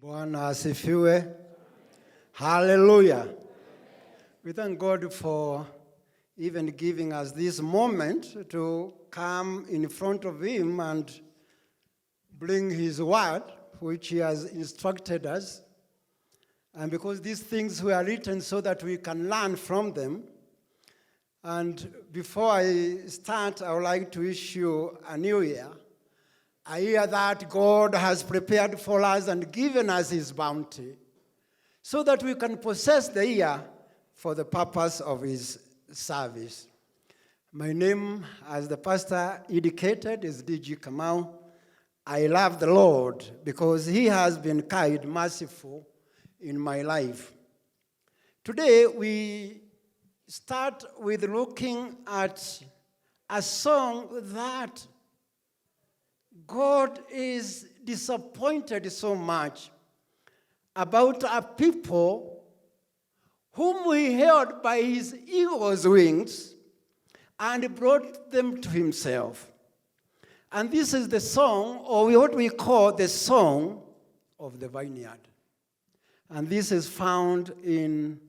Bwana asifiwe. Hallelujah. We thank God for even giving us this moment to come in front of Him and bring His word, which He has instructed us. And because these things were written so that we can learn from them. And before I start, I would like to issue a new year. A year that God has prepared for us and given us His bounty, so that we can possess the year for the purpose of His service. My name, as the pastor indicated, is D.G. Kamau. I love the Lord because He has been kind, merciful in my life. Today, we start with looking at a song that God is disappointed so much about a people whom He held by His eagle's wings and brought them to Himself. And this is the song, or what we call the Song of the Vineyard. And this is found in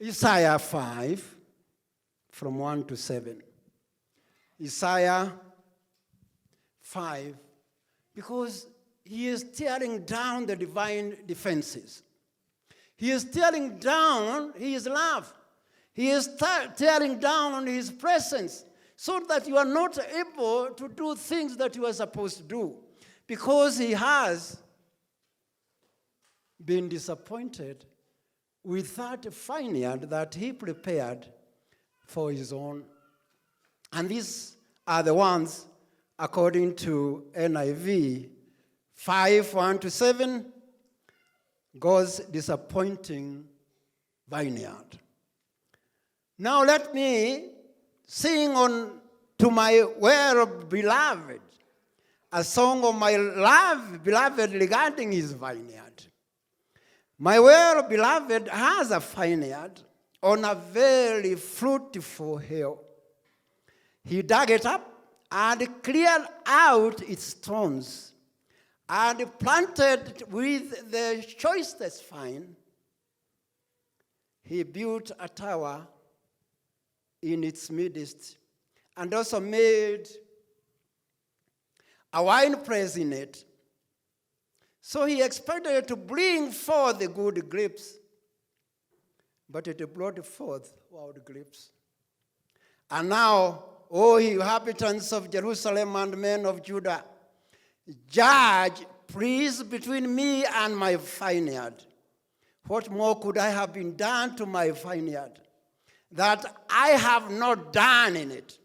Isaiah 5, from 1 to 7. Isaiah 5, because he is tearing down the divine defenses. He is tearing down His love. He is tearing down His presence so that you are not able to do things that you are supposed to do, because He has been disappointed with that vineyard that He prepared for His own. And these are the ones, according to NIV, 5, 1 to 7, God's disappointing vineyard. Now let me sing on to my well-beloved, a song of my love-beloved regarding His vineyard. My well-beloved has a vineyard on a very fruitful hill. He dug it up and cleared out its stones, and planted it with the choicest vine. He built a tower in its midst, and also made a winepress in it. So he expected it to bring forth the good grapes, but it brought forth wild grapes. And now, O ye inhabitants of Jerusalem and men of Judah, judge, please, between me and my vineyard. What more could I have been done to my vineyard that I have not done in it?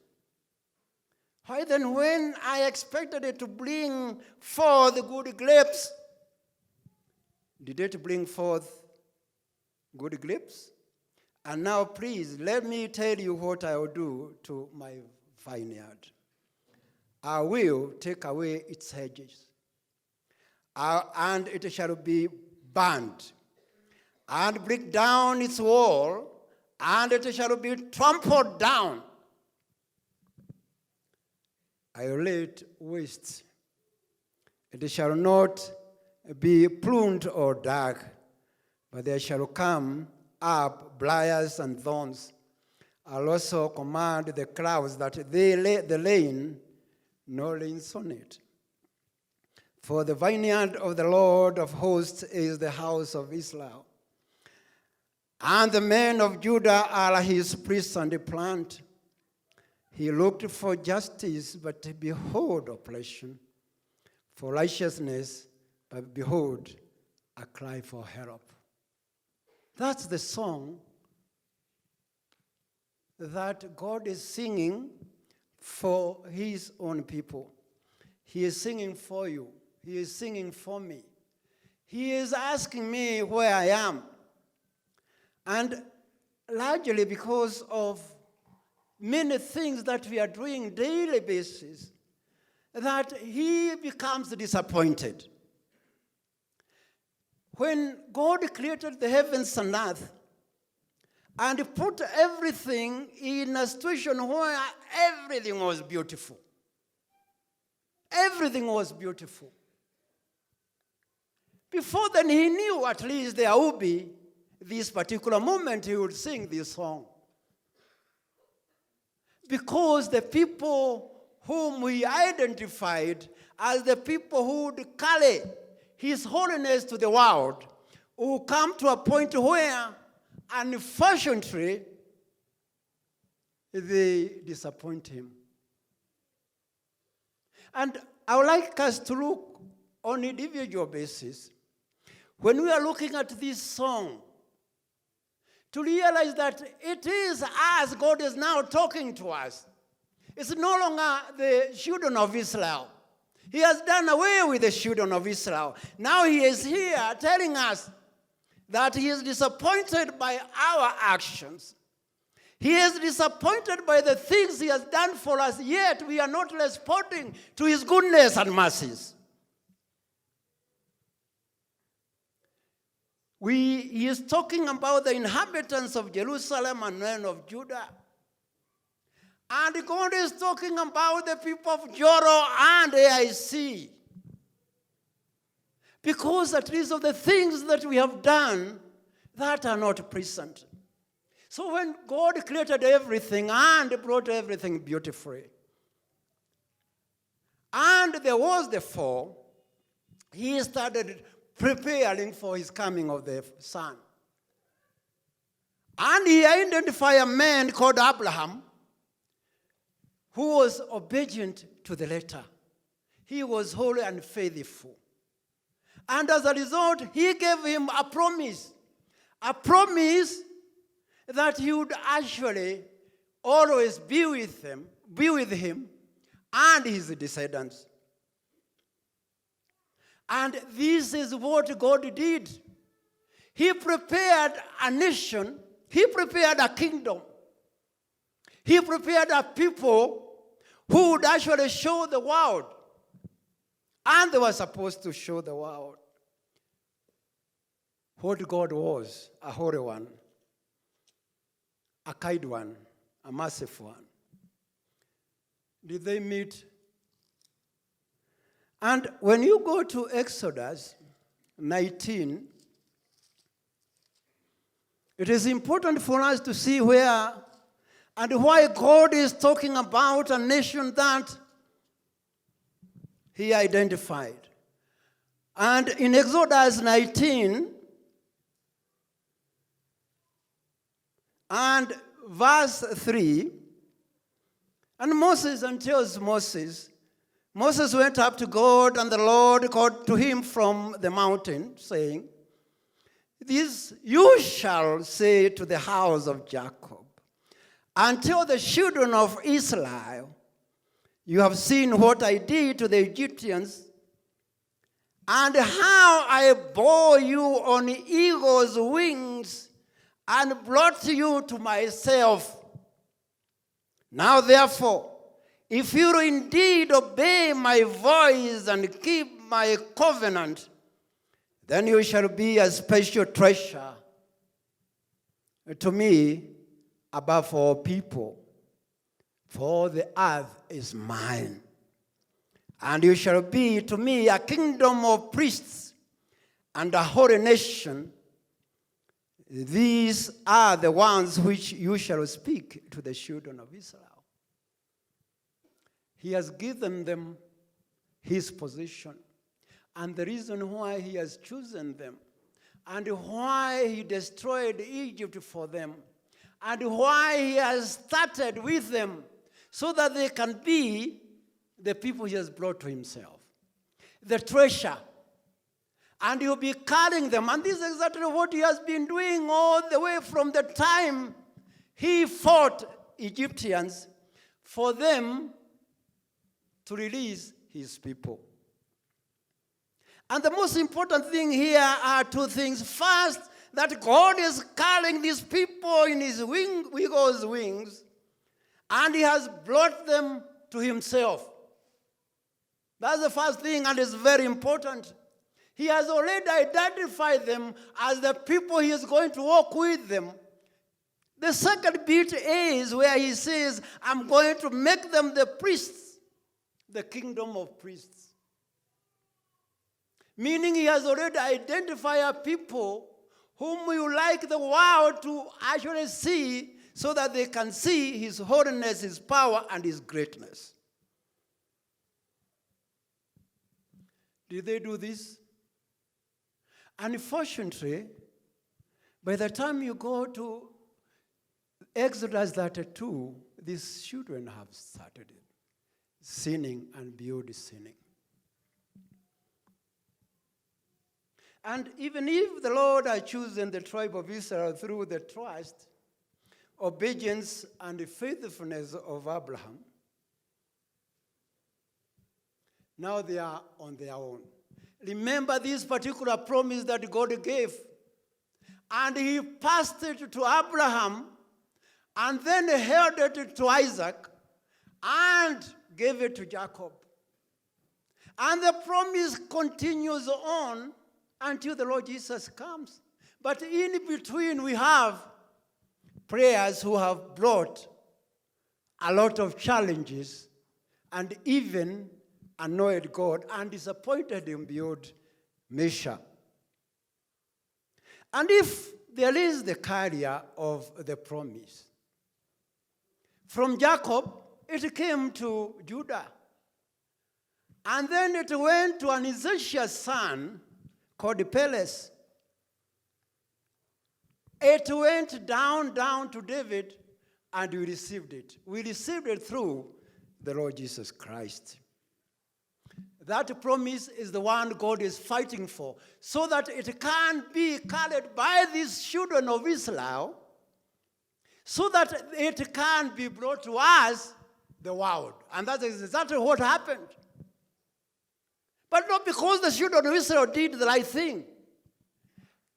Why then, when I expected it to bring forth good grapes, did it bring forth good grapes? And now, please, let me tell you what I will do to my vineyard. I will take away its hedges, and it shall be burned, and break down its wall, and it shall be trampled down. I will lay it waste. It shall not be pruned or dug, but there shall come up briars and thorns. I'll also command the clouds that the rain no rains on it. For the vineyard of the Lord of hosts is the house of Israel, and the men of Judah are His priests and plant. He looked for justice, but behold oppression, for righteousness, but behold a cry for help. That's the song that God is singing for His own people. He is singing for you. He is singing for me. He is asking me where I am. And largely because of many things that we are doing daily basis, that He becomes disappointed. When God created the heavens and earth, and put everything in a situation where everything was beautiful. Everything was beautiful. Before then, he knew at least there would be this particular moment he would sing this song. Because the people whom he identified as the people who would carry his holiness to the world will come to a point where, unfortunately, they disappoint him. And I would like us to look on an individual basis, when we are looking at this song, to realize that it is us, God is now talking to us. It's no longer the children of Israel. He has done away with the children of Israel. Now he is here telling us that he is disappointed by our actions. He is disappointed by the things he has done for us, yet we are not responding to his goodness and mercies. He is talking about the inhabitants of Jerusalem and men of Judah. And God is talking about the people of Joro and AIC. Because at least of the things that we have done that are not present. So when God created everything and brought everything beautifully, and there was the fall, he started preparing for his coming of the Son. And he identified a man called Abraham who was obedient to the letter. He was holy and faithful. And as a result, he gave him a promise that he would actually always be with him and his descendants. And this is what God did. He prepared a nation. He prepared a kingdom. He prepared a people who would actually show the world. And they were supposed to show the world what God was, a holy one, a kind one, a merciful one. Did they meet? And when you go to Exodus 19, it is important for us to see where and why God is talking about a nation that he identified. And in Exodus 19 and verse 3, and Moses tells Moses went up to God, and the Lord called to him from the mountain, saying, "This you shall say to the house of Jacob, until the children of Israel, you have seen what I did to the Egyptians, and how I bore you on eagle's wings, and brought you to myself. Now therefore, if you indeed obey my voice and keep my covenant, then you shall be a special treasure to me above all people. For the earth is mine. And you shall be to me a kingdom of priests and a holy nation. These are the ones which you shall speak to the children of Israel." He has given them his position. And the reason why he has chosen them, and why he destroyed Egypt for them, and why he has started with them, so that they can be the people he has brought to himself. The treasure. And he'll be carrying them. And this is exactly what he has been doing all the way from the time he fought Egyptians for them to release his people. And the most important thing here are two things. First, that God is carrying these people in his eagle's wings, and he has brought them to himself. That's the first thing, and it's very important. He has already identified them as the people he is going to walk with them. The second bit is where he says, I'm going to make them the priests, the kingdom of priests. Meaning he has already identified a people whom you like the world to actually see so that they can see his holiness, his power, and his greatness. Did they do this? Unfortunately, by the time you go to Exodus 32, these children have started sinning and beyond sinning. And even if the Lord had chosen the tribe of Israel through the trust, obedience, and the faithfulness of Abraham, now they are on their own. Remember this particular promise that God gave. And he passed it to Abraham, and then held it to Isaac, and gave it to Jacob. And the promise continues on until the Lord Jesus comes. But in between, we have prayers who have brought a lot of challenges and even annoyed God and disappointed him beyond measure. And if there is the carrier of the promise, from Jacob, it came to Judah. And then it went to an Ezekiel's son called Peles. It went down to David, and we received it. We received it through the Lord Jesus Christ. That promise is the one God is fighting for, so that it can be carried by these children of Israel, so that it can be brought to us, the world. And that is exactly what happened. But not because the children of Israel did the right thing.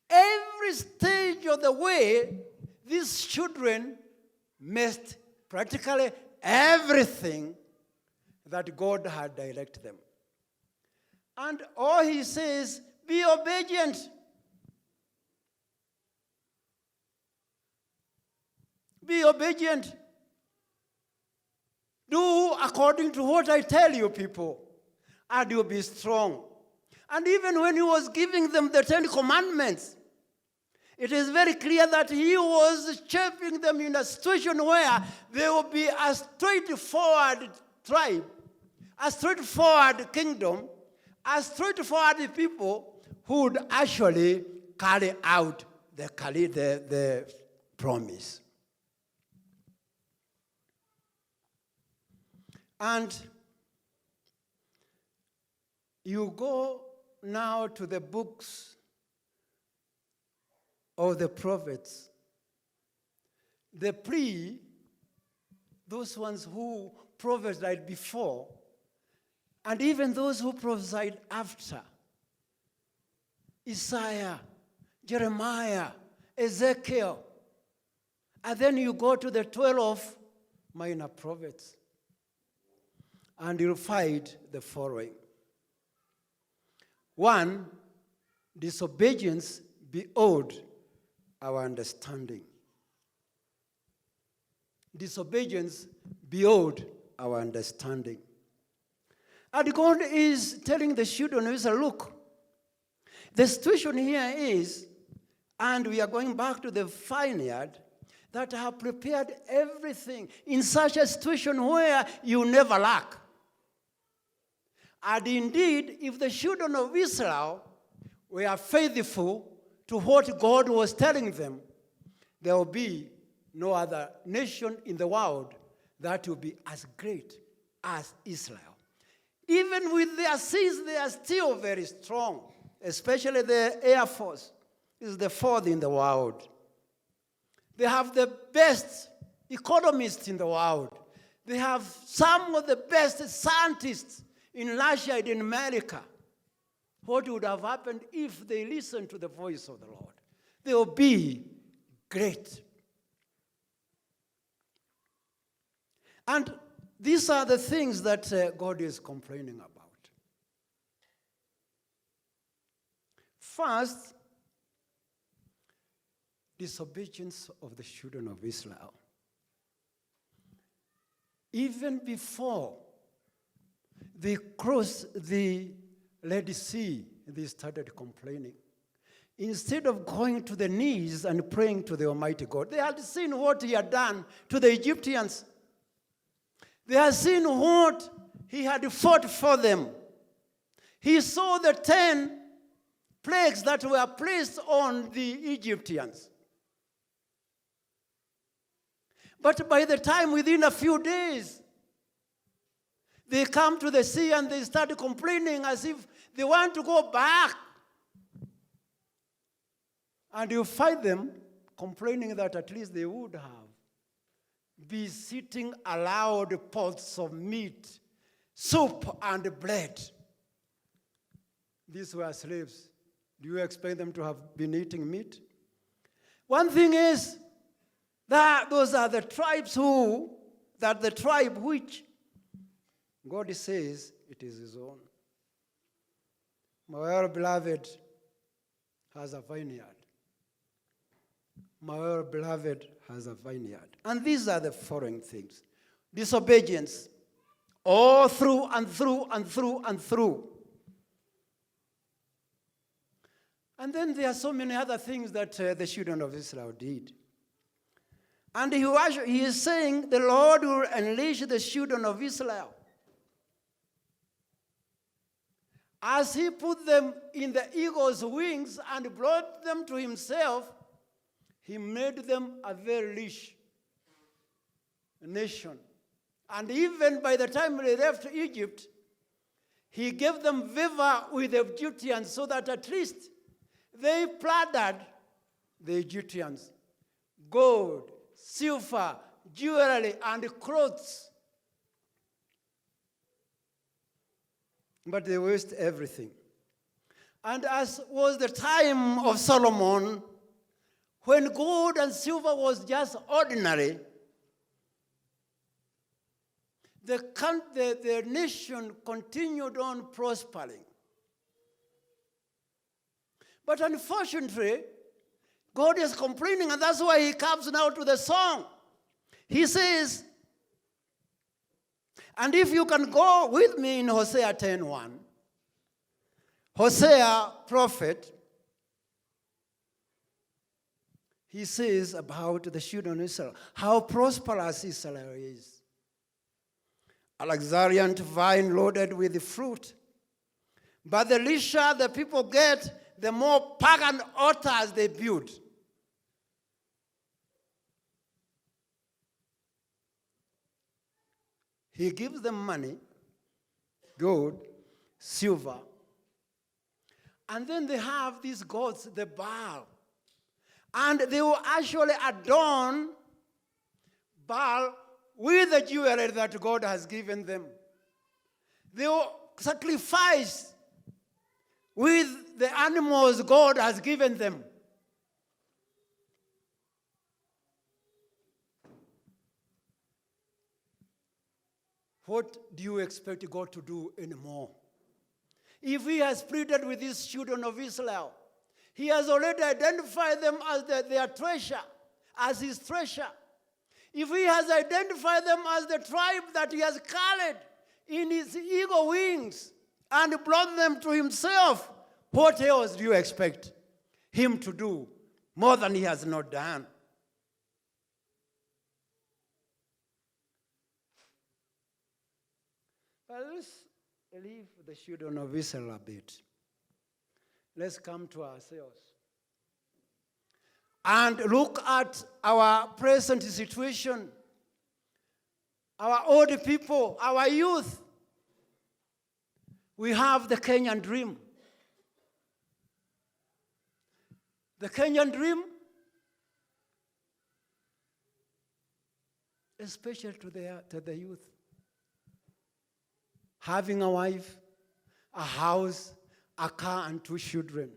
Every stage of the way, these children missed practically everything that God had directed them. And all he says, be obedient. Be obedient. Do according to what I tell you, people, and you'll be strong. And even when he was giving them the 10 Commandments, it is very clear that he was shaping them in a situation where there will be a straightforward tribe, a straightforward kingdom, a straightforward people who would actually carry out the promise. And you go now to the books of the prophets. Those ones who prophesied before, and even those who prophesied after. Isaiah, Jeremiah, Ezekiel. And then you go to the 12 minor prophets. And you'll find the following. 1, disobedience beyond our understanding. Disobedience beyond our understanding. And God is telling the children of Israel, look, the situation here is, and we are going back to the vineyard, that I have prepared everything in such a situation where you never lack. And indeed, if the children of Israel were faithful to what God was telling them, there will be no other nation in the world that will be as great as Israel. Even with their sins, they are still very strong, especially the Air Force is the 4th in the world. They have the best economists in the world. They have some of the best scientists in Russia and in America. What would have happened if they listened to the voice of the Lord? They will be great. And these are the things that God is complaining about. First, disobedience of the children of Israel. Even before they crossed the Red Sea, they started complaining. Instead of going to the knees and praying to the Almighty God, they had seen what he had done to the Egyptians. They had seen what he had fought for them. He saw the 10 plagues that were placed on the Egyptians. But by the time, within a few days, they come to the sea and they start complaining as if they want to go back. And you find them complaining that at least they would have be sitting allowed pots of meat, soup, and bread. These were slaves. Do you expect them to have been eating meat? One thing is that those are the tribes the tribe which God says it is his own. My well-beloved has a vineyard. My well-beloved has a vineyard. And these are the following things. Disobedience. All through and through and through and through. And then there are so many other things that the children of Israel did. And he is saying the Lord will unleash the children of Israel. As he put them in the eagle's wings and brought them to himself, he made them a very rich nation. And even by the time they left Egypt, he gave them favor with the Egyptians so that at least they plundered the Egyptians. Gold, silver, jewelry, and clothes. But they waste everything. And as was the time of Solomon, when gold and silver was just ordinary, the nation continued on prospering. But unfortunately, God is complaining, and that's why he comes now to the song. He says, and if you can go with me in Hosea 10:1, Hosea, prophet, he says about the children of Israel, how prosperous Israel is. A luxuriant vine loaded with fruit. But the richer the people get, the more pagan altars they build. He gives them money, gold, silver, and then they have these gods, the Baal. And they will actually adorn Baal with the jewelry that God has given them. They will sacrifice with the animals God has given them. What do you expect God to do anymore? If he has pleaded with these children of Israel, he has already identified them as their treasure, as his treasure. If he has identified them as the tribe that he has carried in his eagle wings and brought them to himself, what else do you expect him to do more than he has not done? But let's leave the children of Israel a bit. Let's come to ourselves and look at our present situation, our old people, our youth. We have the Kenyan dream. The Kenyan dream, especially to the youth. Having a wife, a house, a car, and 2 children.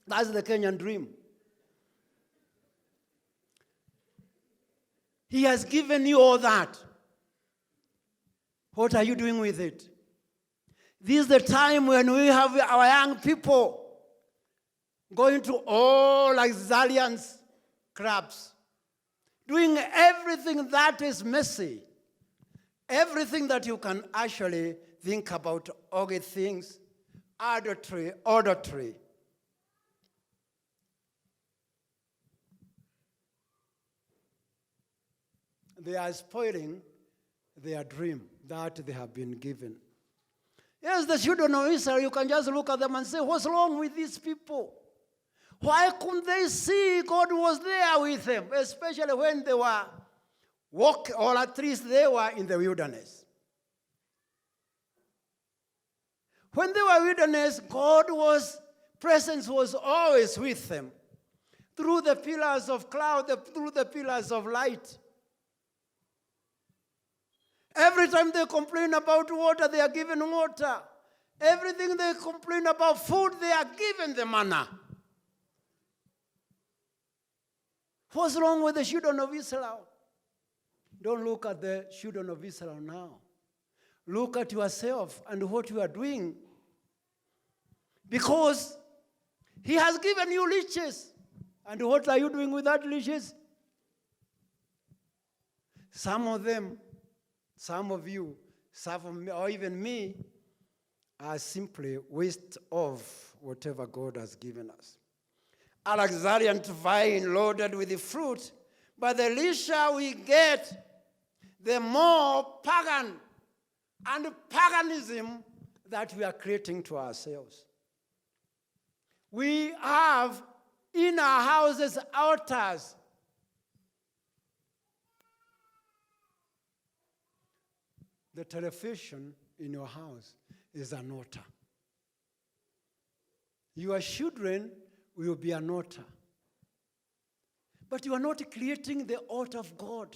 That's the Kenyan dream. He has given you all that. What are you doing with it? This is the time when we have our young people going to all luxurious clubs, doing everything that is messy, everything that you can actually think about ugly things, adultery. They are spoiling their dream that they have been given. Yes, the children of Israel, you can just look at them and say, what's wrong with these people? Why couldn't they see God was there with them, especially when they were walking, or at least they were in the wilderness? When they were wilderness, God's presence was always with them, through the pillars of cloud, through the pillars of light. Every time they complain about water, they are given water. Everything they complain about food, they are given the manna. What's wrong with the children of Israel? Don't look at the children of Israel now. Look at yourself and what you are doing. Because he has given you riches. And what are you doing with that riches? Some of them, some of you, some of me, or even me, are simply waste of whatever God has given us. A luxuriant vine loaded with the fruit, but the richer we get, the more pagan and paganism that we are creating to ourselves. We have in our houses altars. The television in your house is an altar. Your children will be an altar. But you are not creating the altar of God.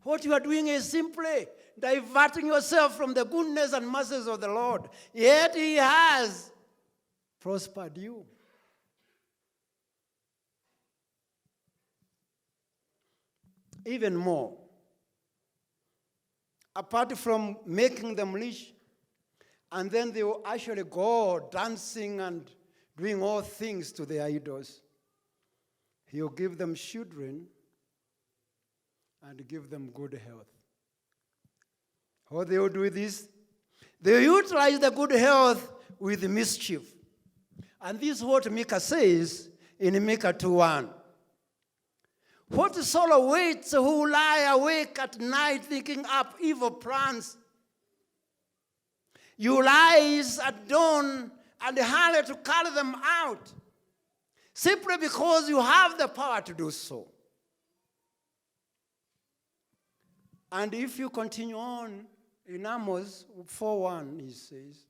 What you are doing is simply diverting yourself from the goodness and mercies of the Lord. Yet he has prospered you. Even more, apart from making them rich, and then they will actually go dancing and doing all things to their idols, he will give them children and give them good health. What they will do with this? They will utilize the good health with mischief. And this is what Micah says in Micah 2:1. What sorrow waits who lie awake at night thinking up evil plans? You rise at dawn and hurry to carry them out, simply because you have the power to do so. And if you continue on in Amos 4:1, he says,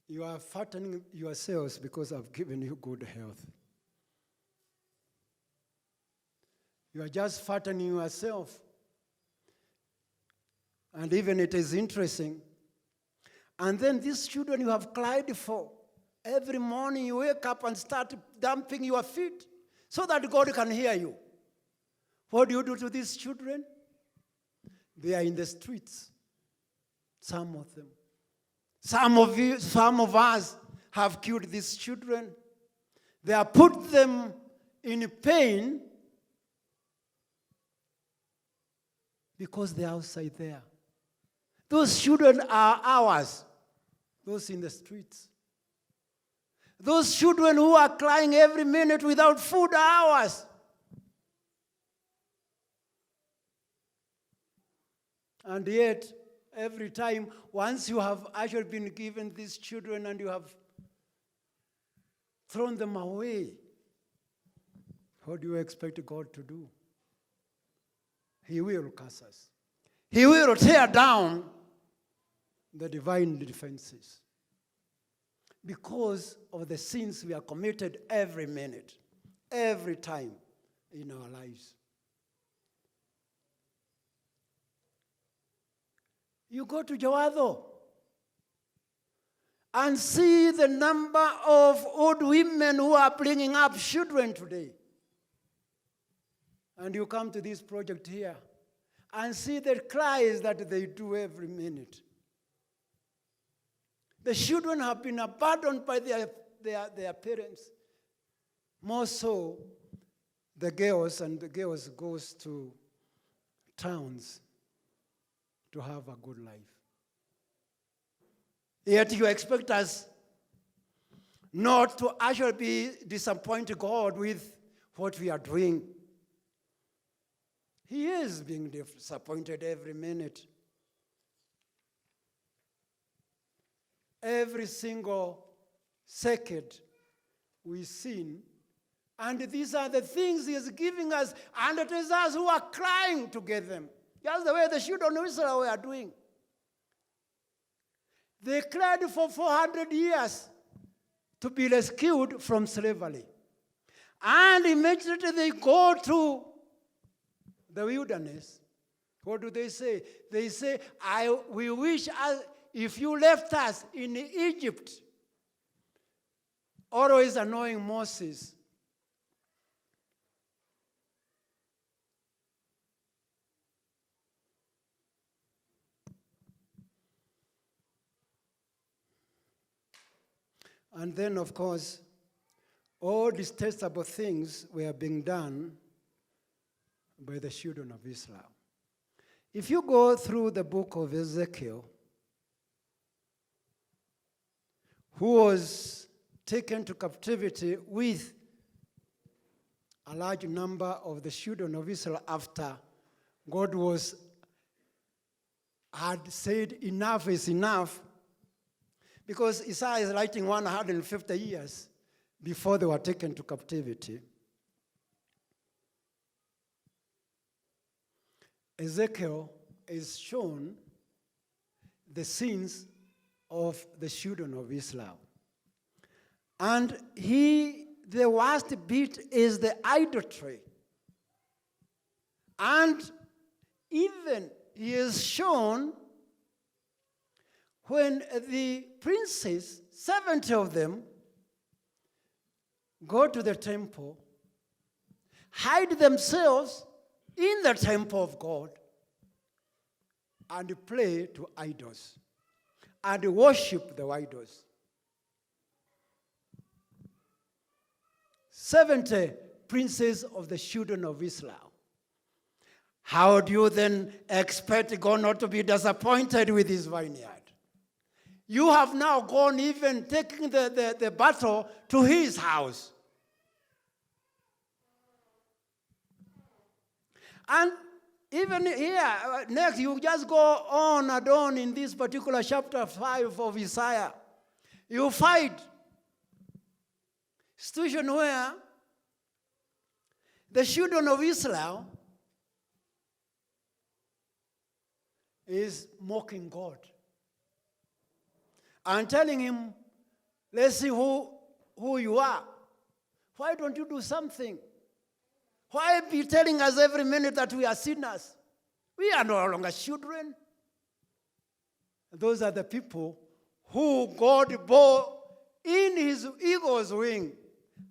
you are fattening yourselves because I've given you good health. You are just fattening yourself. And even it is interesting. And then these children you have cried for, every morning you wake up and start dumping your feet so that God can hear you. What do you do to these children? They are in the streets, some of them. Some of us have killed these children. They have put them in pain because they're outside there. Those children are ours, those in the streets. Those children who are crying every minute without food are ours. And yet, every time, once you have actually been given these children and you have thrown them away, what do you expect God to do? He will curse us. He will tear down the divine defenses because of the sins we are committed every minute, every time in our lives. You go to Jawado and see the number of old women who are bringing up children today. And you come to this project here and see the cries that they do every minute. The children have been abandoned by their parents. More so, the girls, and the girls goes to towns to have a good life. Yet you expect us not to actually be disappointed God with what we are doing. He is being disappointed every minute. Every single second we sin. And these are the things he is giving us, and it is us who are crying to get them. Just the way the children of Israel were doing. They cried for 400 years to be rescued from slavery. And immediately they go to the wilderness. What do they say? They say, we wish if you left us in Egypt, always annoying Moses. And then, of course, all detestable things were being done by the children of Israel. If you go through the book of Ezekiel, who was taken to captivity with a large number of the children of Israel after God had said enough is enough, because Isaiah is writing 150 years before they were taken to captivity. Ezekiel is shown the sins of the children of Israel. And the worst bit is the idolatry. And even he is shown when the princes, 70 of them, go to the temple, hide themselves in the temple of God, and pray to idols, and worship the idols. 70 princes of the children of Israel. How do you then expect God not to be disappointed with his vineyard? You have now gone even taking the battle to his house. And even here, next, you just go on and on in this particular chapter 5 of Isaiah. You find situation where the children of Israel is mocking God and telling him, let's see who you are. Why don't you do something? Why be telling us every minute that we are sinners? We are no longer children. Those are the people who God bore in his eagle's wing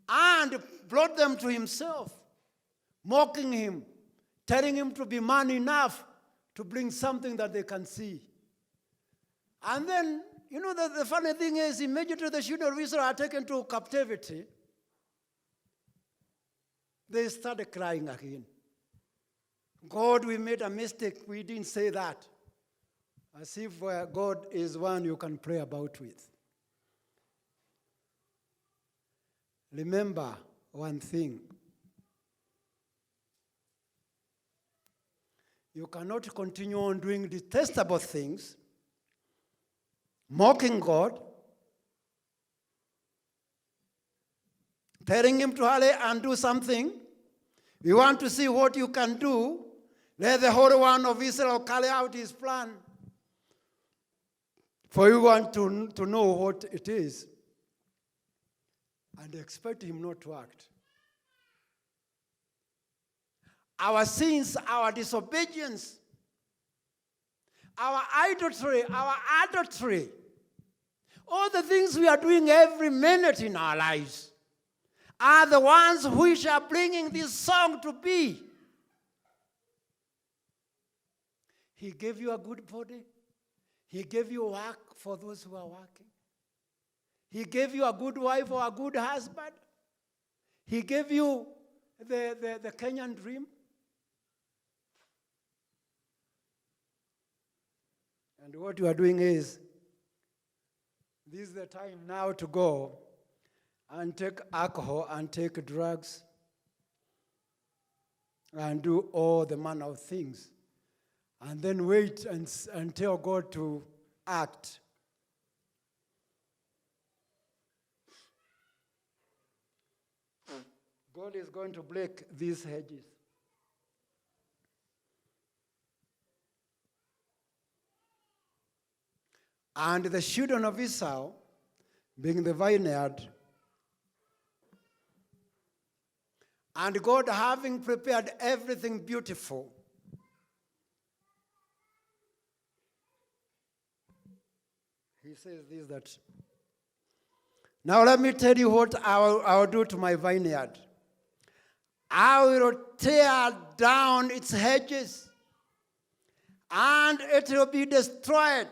and brought them to himself, mocking him, telling him to be man enough to bring something that they can see. And then, you know, the funny thing is, immediately the children of Israel are taken to captivity, they started crying again. God, we made a mistake. We didn't say that. As if God is one you can pray about with. Remember one thing. You cannot continue on doing detestable things, mocking God, telling him to hurry and do something. We want to see what you can do. Let the Holy One of Israel carry out his plan. For you want to know what it is. And expect him not to act. Our sins, our disobedience, our idolatry, our adultery, all the things we are doing every minute in our lives are the ones which are bringing this song to be. He gave you a good body. He gave you work for those who are working. He gave you a good wife or a good husband. He gave you the Kenyan dream? And what you are doing is, this is the time now to go and take alcohol and take drugs and do all the manner of things. And then wait and tell God to act. God is going to break these hedges. And the children of Esau, being the vineyard, and God having prepared everything beautiful, he says this, that, now let me tell you what I will do to my vineyard. I will tear down its hedges, and it will be destroyed.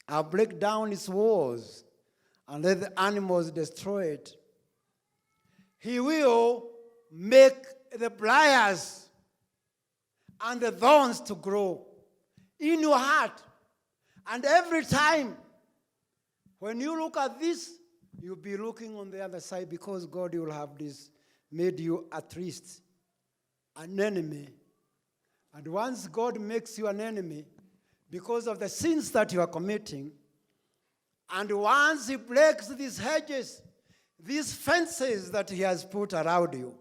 I'll break down its walls, and let the animals destroy it. He will make the briars and the thorns to grow in your heart. And every time when you look at this, you'll be looking on the other side, because God will have this made you at least an enemy. And once God makes you an enemy because of the sins that you are committing, and once he breaks these hedges, these fences that he has put around you,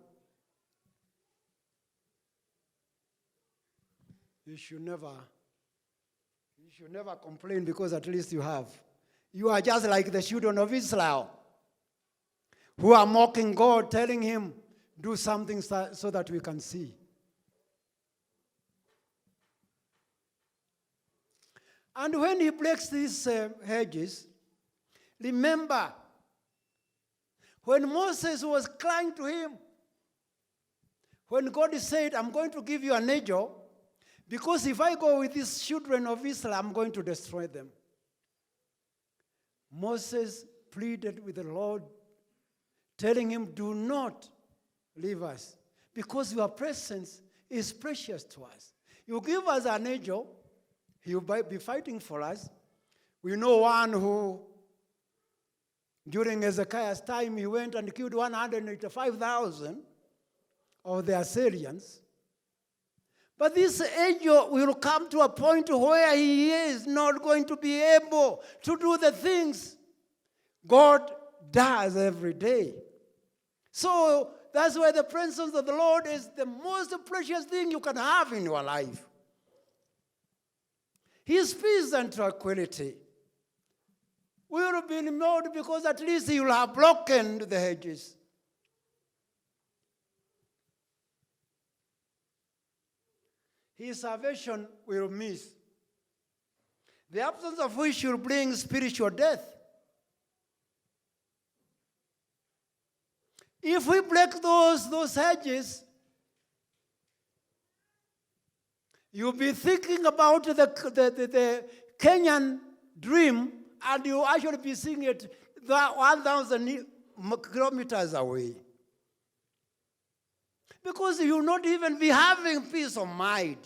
you should never complain, because at least you have. You are just like the children of Israel, who are mocking God, telling him, do something so that we can see. And when he breaks these hedges, remember, when Moses was crying to him, when God said, I'm going to give you an angel, because if I go with these children of Israel, I'm going to destroy them. Moses pleaded with the Lord, telling him, do not leave us, because your presence is precious to us. You give us an angel, he will be fighting for us. We know one who, during Hezekiah's time, he went and killed 185,000 of the Assyrians. But this angel will come to a point where he is not going to be able to do the things God does every day. So that's why the presence of the Lord is the most precious thing you can have in your life. His peace and tranquility will be removed, because at least he will have broken the hedges. His salvation will miss, the absence of which will bring spiritual death. If we break those hedges, you'll be thinking about the Kenyan dream, and you'll actually be seeing it 1,000 kilometers away. Because you will not even be having peace of mind.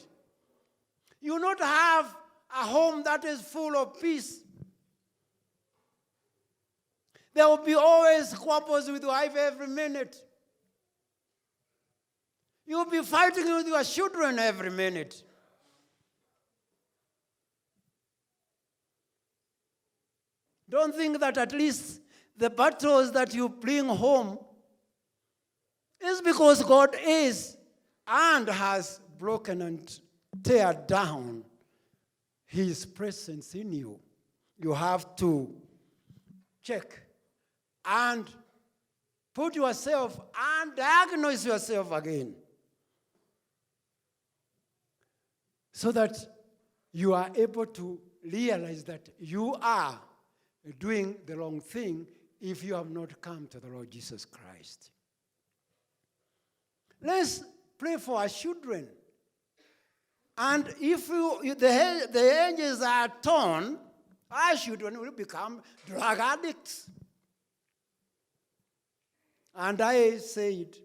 You will not have a home that is full of peace. There will be always squabbles with your wife every minute. You will be fighting with your children every minute. Don't think that at least the battles that you bring home is because God is and has broken and tear down his presence in you. You have to check and put yourself and diagnose yourself again, so that you are able to realize that you are doing the wrong thing if you have not come to the Lord Jesus Christ. Let's pray for our children. And if the edges are torn, our children will become drug addicts. And I said,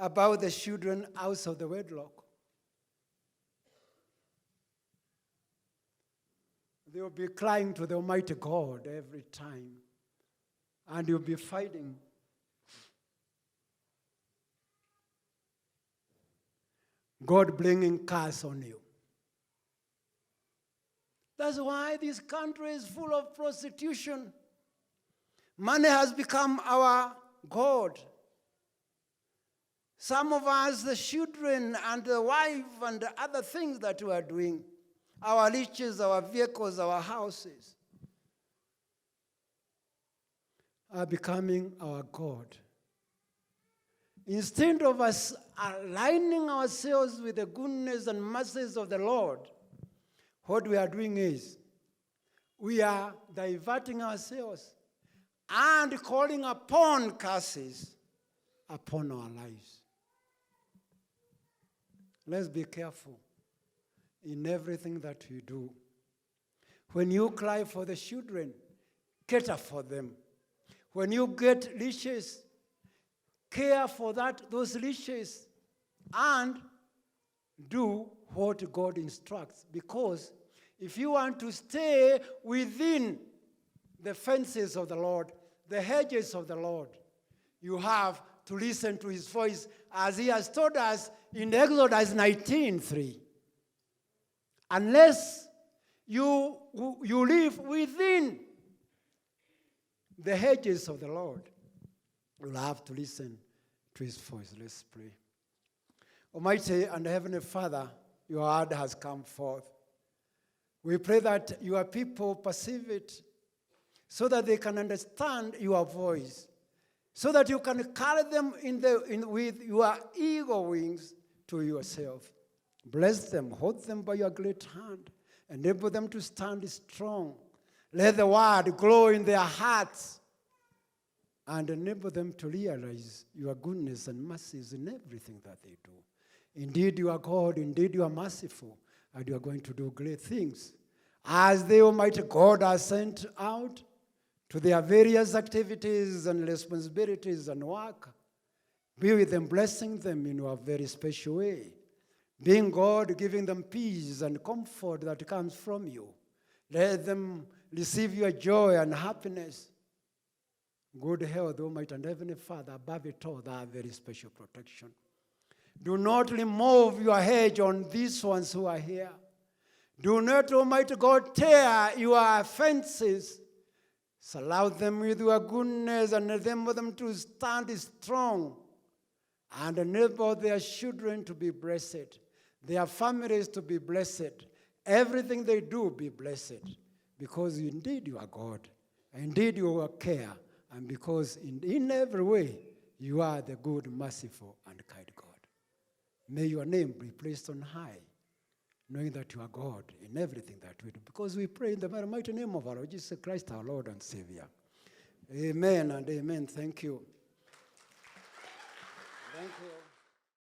about the children out of the wedlock. They will be crying to the Almighty God every time, and you'll be fighting. God bringing curse on you. That's why this country is full of prostitution. Money has become our God. Some of us, the children and the wife and the other things that we are doing, our riches, our vehicles, our houses, are becoming our God. Instead of us aligning ourselves with the goodness and mercies of the Lord, what we are doing is we are diverting ourselves and calling upon curses upon our lives. Let's be careful in everything that we do. When you cry for the children, cater for them. When you get riches, care for those riches, and do what God instructs. Because if you want to stay within the fences of the Lord, the hedges of the Lord, you have to listen to his voice, as he has told us in Exodus 19:3. Unless you live within the hedges of the Lord, you'll have to listen to his voice. Let's pray. Almighty and Heavenly Father, your word has come forth. We pray that your people perceive it so that they can understand your voice, so that you can carry them with your eagle wings to yourself. Bless them, hold them by your great hand, enable them to stand strong. Let the word grow in their hearts and enable them to realize your goodness and mercies in everything that they do. Indeed, you are God, indeed you are merciful, and you are going to do great things. As the Almighty God are sent out to their various activities and responsibilities and work, be with them, blessing them in a very special way. Being God, giving them peace and comfort that comes from you. Let them receive your joy and happiness. Good health, Almighty and Heavenly Father, above it all, that very special protection. Do not remove your hedge on these ones who are here. Do not, Almighty God, tear your fences. Surround them with your goodness and enable them to stand strong, and enable their children to be blessed, their families to be blessed, everything they do be blessed, because indeed you are God, indeed you are care, and because in every way you are the good, merciful, and kind God. May your name be placed on high, knowing that you are God in everything that we do, because we pray in the very mighty name of our Lord Jesus Christ, our Lord and Savior. Amen and amen. Thank you. Thank you.